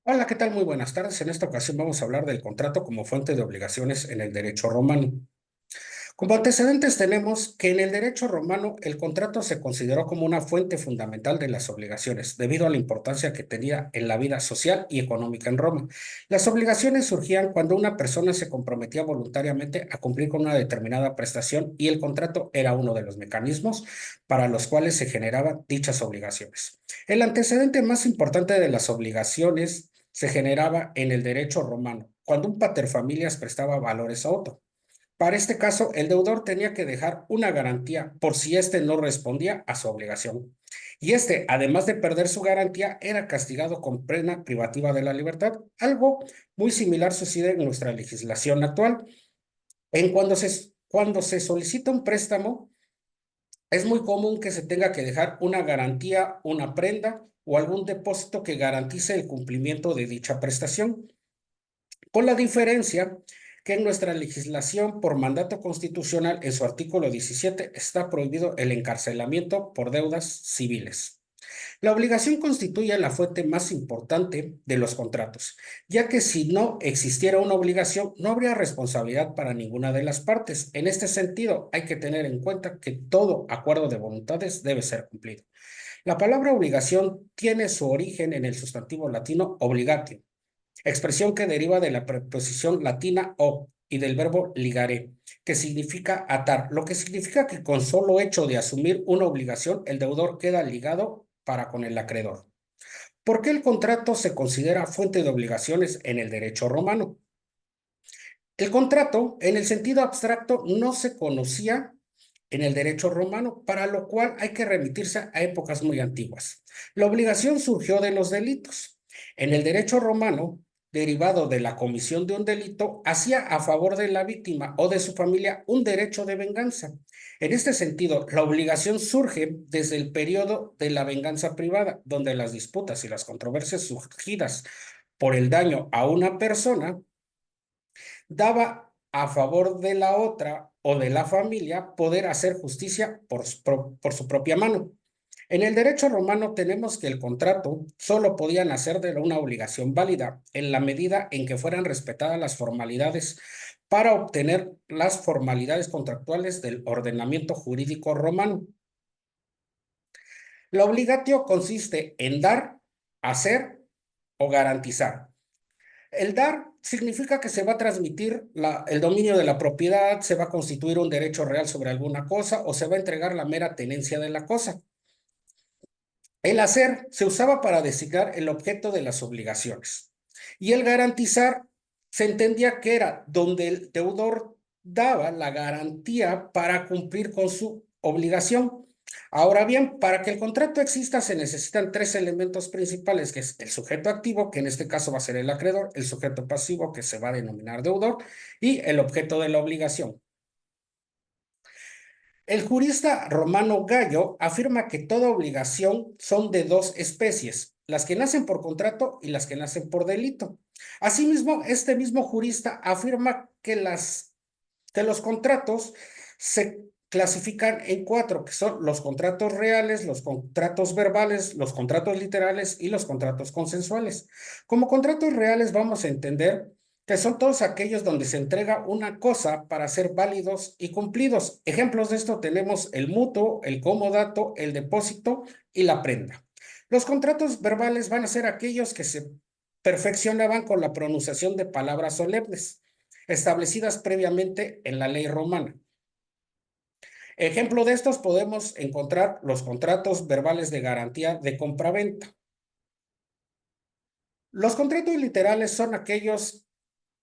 Hola, ¿qué tal? Muy buenas tardes. En esta ocasión vamos a hablar del contrato como fuente de obligaciones en el derecho romano. Como antecedentes tenemos que en el derecho romano el contrato se consideró como una fuente fundamental de las obligaciones, debido a la importancia que tenía en la vida social y económica en Roma. Las obligaciones surgían cuando una persona se comprometía voluntariamente a cumplir con una determinada prestación y el contrato era uno de los mecanismos para los cuales se generaban dichas obligaciones. El antecedente más importante de las obligaciones se generaba en el derecho romano, cuando un paterfamilias prestaba valores a otro. Para este caso, el deudor tenía que dejar una garantía por si éste no respondía a su obligación. Y este, además de perder su garantía, era castigado con pena privativa de la libertad. Algo muy similar sucede en nuestra legislación actual. Cuando se solicita un préstamo, es muy común que se tenga que dejar una garantía, una prenda o algún depósito que garantice el cumplimiento de dicha prestación, con la diferencia que en nuestra legislación por mandato constitucional, en su artículo 17, está prohibido el encarcelamiento por deudas civiles. La obligación constituye la fuente más importante de los contratos, ya que si no existiera una obligación, no habría responsabilidad para ninguna de las partes. En este sentido, hay que tener en cuenta que todo acuerdo de voluntades debe ser cumplido. La palabra obligación tiene su origen en el sustantivo latino obligatio, expresión que deriva de la preposición latina o y del verbo ligare, que significa atar, lo que significa que con solo hecho de asumir una obligación, el deudor queda ligado para con el acreedor. ¿Por qué el contrato se considera fuente de obligaciones en el derecho romano? El contrato, en el sentido abstracto, no se conocía en el derecho romano, para lo cual hay que remitirse a épocas muy antiguas. La obligación surgió de los delitos. En el derecho romano, derivado de la comisión de un delito, hacía a favor de la víctima o de su familia un derecho de venganza. En este sentido, la obligación surge desde el periodo de la venganza privada, donde las disputas y las controversias surgidas por el daño a una persona daba a favor de la otra o de la familia poder hacer justicia por su propia mano. En el derecho romano tenemos que el contrato solo podía nacer de una obligación válida en la medida en que fueran respetadas las formalidades para obtener las formalidades contractuales del ordenamiento jurídico romano. La obligatio consiste en dar, hacer o garantizar. El dar significa que se va a transmitir el dominio de la propiedad, se va a constituir un derecho real sobre alguna cosa o se va a entregar la mera tenencia de la cosa. El hacer se usaba para designar el objeto de las obligaciones. Y el garantizar se entendía que era donde el deudor daba la garantía para cumplir con su obligación. Ahora bien, para que el contrato exista se necesitan tres elementos principales, que es el sujeto activo, que en este caso va a ser el acreedor, el sujeto pasivo, que se va a denominar deudor, y el objeto de la obligación. El jurista romano Gallo afirma que toda obligación son de dos especies, las que nacen por contrato y las que nacen por delito. Asimismo, este mismo jurista afirma que los contratos se clasifican en cuatro, que son los contratos reales, los contratos verbales, los contratos literales y los contratos consensuales. Como contratos reales vamos a entender que son todos aquellos donde se entrega una cosa para ser válidos y cumplidos. Ejemplos de esto tenemos el mutuo, el comodato, el depósito y la prenda. Los contratos verbales van a ser aquellos que se perfeccionaban con la pronunciación de palabras solemnes establecidas previamente en la ley romana. Ejemplo de estos podemos encontrar los contratos verbales de garantía de compraventa. Los contratos literales son aquellos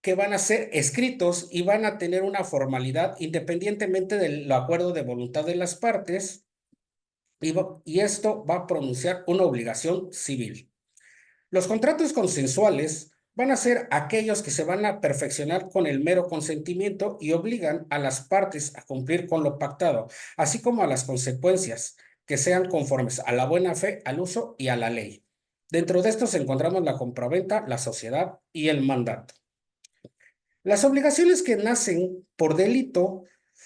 que van a ser escritos y van a tener una formalidad independientemente del acuerdo de voluntad de las partes y esto va a pronunciar una obligación civil. Los contratos consensuales van a ser aquellos que se van a perfeccionar con el mero consentimiento y obligan a las partes a cumplir con lo pactado, así como a las consecuencias que sean conformes a la buena fe, al uso y a la ley. Dentro de estos encontramos la compraventa, la sociedad y el mandato. Las obligaciones que nacen por delito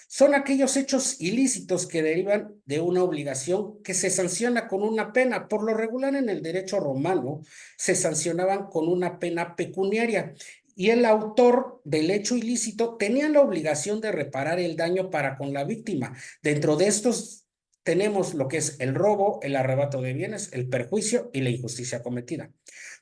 Son aquellos hechos ilícitos que derivan de una obligación que se sanciona con una pena. Por lo regular en el derecho romano se sancionaban con una pena pecuniaria y el autor del hecho ilícito tenía la obligación de reparar el daño para con la víctima. Dentro de estos tenemos lo que es el robo, el arrebato de bienes, el perjuicio y la injusticia cometida.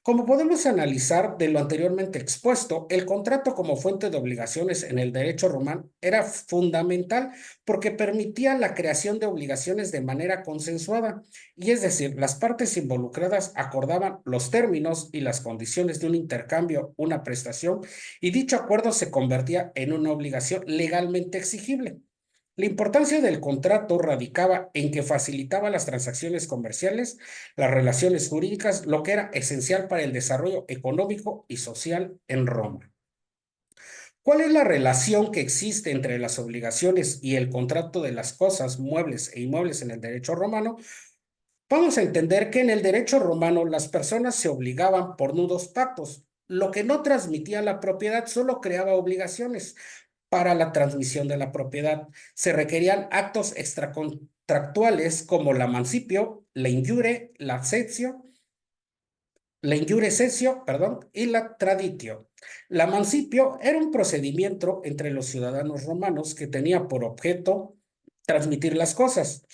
Como podemos analizar de lo anteriormente expuesto, el contrato como fuente de obligaciones en el derecho romano era fundamental porque permitía la creación de obligaciones de manera consensuada, y es decir, las partes involucradas acordaban los términos y las condiciones de un intercambio, una prestación, y dicho acuerdo se convertía en una obligación legalmente exigible. La importancia del contrato radicaba en que facilitaba las transacciones comerciales, las relaciones jurídicas, lo que era esencial para el desarrollo económico y social en Roma. ¿Cuál es la relación que existe entre las obligaciones y el contrato de las cosas, muebles e inmuebles en el derecho romano? Vamos a entender que en el derecho romano las personas se obligaban por nudos pactos. Lo que no transmitía la propiedad solo creaba obligaciones. Para la transmisión de la propiedad se requerían actos extracontractuales como la mancipio, la injure cessio, perdón, y la traditio. La mancipio era un procedimiento entre los ciudadanos romanos que tenía por objeto transmitir las cosas,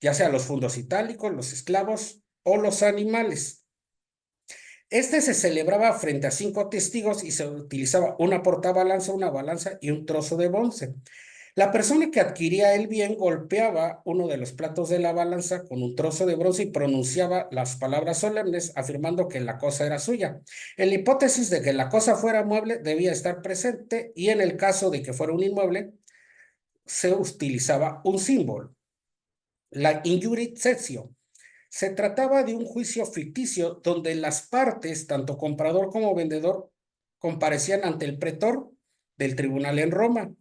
ya sea los fundos itálicos, los esclavos o los animales. Este se celebraba frente a 5 testigos y se utilizaba una portabalanza, una balanza y un trozo de bronce. La persona que adquiría el bien golpeaba uno de los platos de la balanza con un trozo de bronce y pronunciaba las palabras solemnes afirmando que la cosa era suya. En la hipótesis de que la cosa fuera mueble, debía estar presente, y en el caso de que fuera un inmueble, se utilizaba un símbolo, la injurit cessio. Se trataba de un juicio ficticio donde las partes, tanto comprador como vendedor, comparecían ante el pretor del tribunal en Roma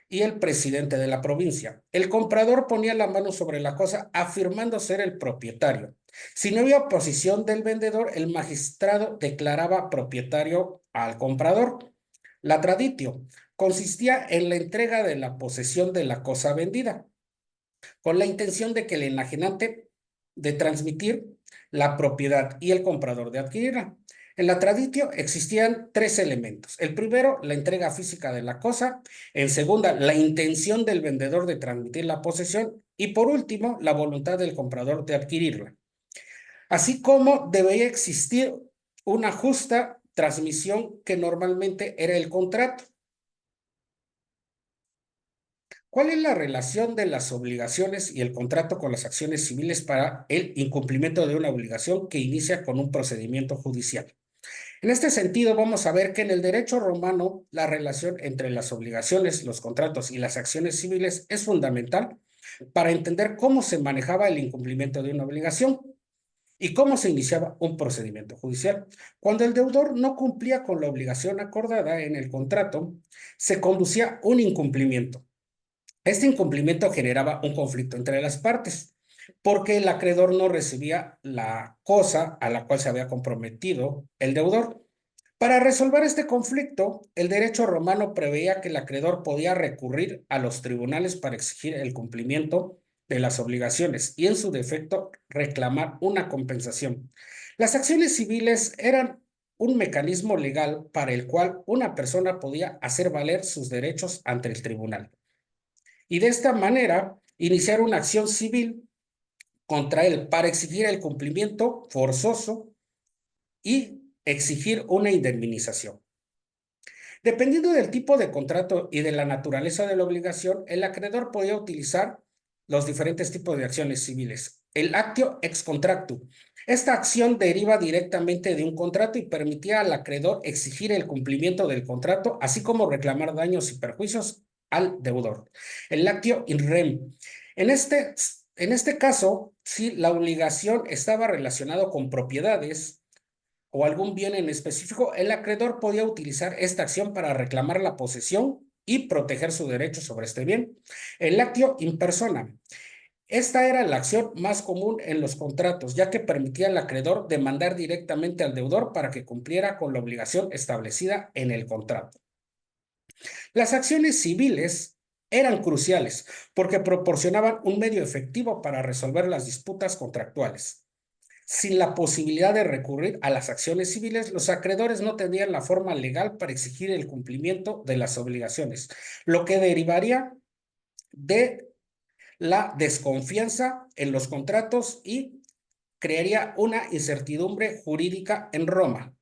y el presidente de la provincia. El comprador ponía la mano sobre la cosa afirmando ser el propietario. Si no había oposición del vendedor, el magistrado declaraba propietario al comprador. La traditio consistía en la entrega de la posesión de la cosa vendida, con la intención de que el enajenante de transmitir la propiedad y el comprador de adquirirla. En la traditio existían 3 elementos. El primero, la entrega física de la cosa. En segunda, la intención del vendedor de transmitir la posesión. Y por último, la voluntad del comprador de adquirirla. Así como debía existir una justa transmisión que normalmente era el contrato. ¿Cuál es la relación de las obligaciones y el contrato con las acciones civiles para el incumplimiento de una obligación que inicia con un procedimiento judicial? En este sentido, vamos a ver que en el derecho romano la relación entre las obligaciones, los contratos y las acciones civiles es fundamental para entender cómo se manejaba el incumplimiento de una obligación y cómo se iniciaba un procedimiento judicial. Cuando el deudor no cumplía con la obligación acordada en el contrato, se conducía un incumplimiento. Este incumplimiento generaba un conflicto entre las partes, porque el acreedor no recibía la cosa a la cual se había comprometido el deudor. Para resolver este conflicto, el derecho romano preveía que el acreedor podía recurrir a los tribunales para exigir el cumplimiento de las obligaciones y, en su defecto, reclamar una compensación. Las acciones civiles eran un mecanismo legal para el cual una persona podía hacer valer sus derechos ante el tribunal y de esta manera iniciar una acción civil contra él para exigir el cumplimiento forzoso y exigir una indemnización. Dependiendo del tipo de contrato y de la naturaleza de la obligación, el acreedor podía utilizar los diferentes tipos de acciones civiles. El actio ex contractu. Esta acción deriva directamente de un contrato y permitía al acreedor exigir el cumplimiento del contrato, así como reclamar daños y perjuicios al deudor. El actio in rem. En este caso, si la obligación estaba relacionada con propiedades o algún bien en específico, el acreedor podía utilizar esta acción para reclamar la posesión y proteger su derecho sobre este bien. El actio in persona. Esta era la acción más común en los contratos, ya que permitía al acreedor demandar directamente al deudor para que cumpliera con la obligación establecida en el contrato. Las acciones civiles Eran cruciales porque proporcionaban un medio efectivo para resolver las disputas contractuales. Sin la posibilidad de recurrir a las acciones civiles, los acreedores no tenían la forma legal para exigir el cumplimiento de las obligaciones, lo que derivaría de la desconfianza en los contratos y crearía una incertidumbre jurídica en Roma.